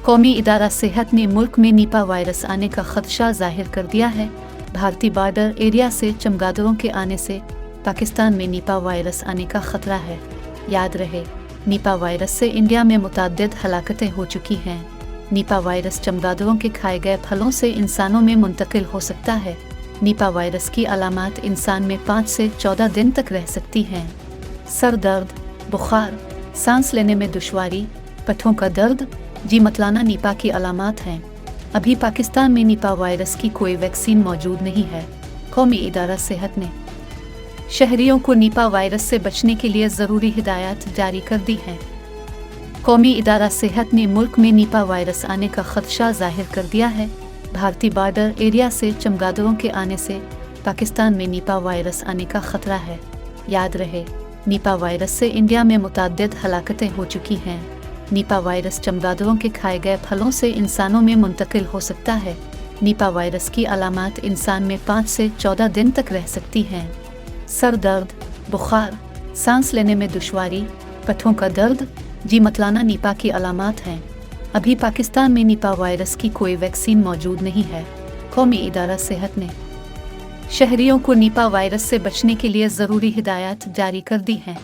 कौमी इदारा सेहत ने मुल्क में निपा वायरस आने का खदशा जाहिर कर दिया है। भारतीय बॉर्डर एरिया से चमगादड़ों के आने से पाकिस्तान में निपा वायरस आने का खतरा है। याद रहे, निपा वायरस से इंडिया में मुतअद्दिद हलाकतें हो चुकी हैं। निपा वायरस चमगादड़ों के खाए गए फलों से इंसानों में मुंतकिल हो सकता है। निपा वायरस की अलामात इंसान में 5 से 14 दिन तक रह सकती हैं। सर दर्द, बुखार, सांस लेने में दुश्वारी, पट्ठों का दर्द, जी मतलाना निपा की अलामात हैं। अभी पाकिस्तान में निपा वायरस की कोई वैक्सीन मौजूद नहीं है। कौमी इदारा सेहत ने शहरियों को निपा वायरस से बचने के लिए ज़रूरी हिदायत जारी कर दी है। कौमी इदारा सेहत ने मुल्क में निपा वायरस आने का खदशा जाहिर कर दिया है। भारतीय बॉर्डर एरिया से चमगादड़ों के आने से पाकिस्तान में निपा वायरस आने का खतरा है। याद रहे, निपा वायरस से इंडिया में मुतअद्दिद हलाकतें हो चुकी हैं। निपा वायरस चमगादड़ों के खाए गए फलों से इंसानों में मुंतकिल हो सकता है। निपा वायरस की अलामात इंसान में 5 से 14 दिन तक रह सकती हैं। सर दर्द, बुखार, सांस लेने में दुश्वारी, पट्ठों का दर्द, जी मतलाना निपा की अलामात हैं। अभी पाकिस्तान में निपा वायरस की कोई वैक्सीन मौजूद नहीं है। कौमी इदारा सेहत ने शहरियों को निपा वायरस से बचने के लिए ज़रूरी हिदायत जारी कर दी हैं।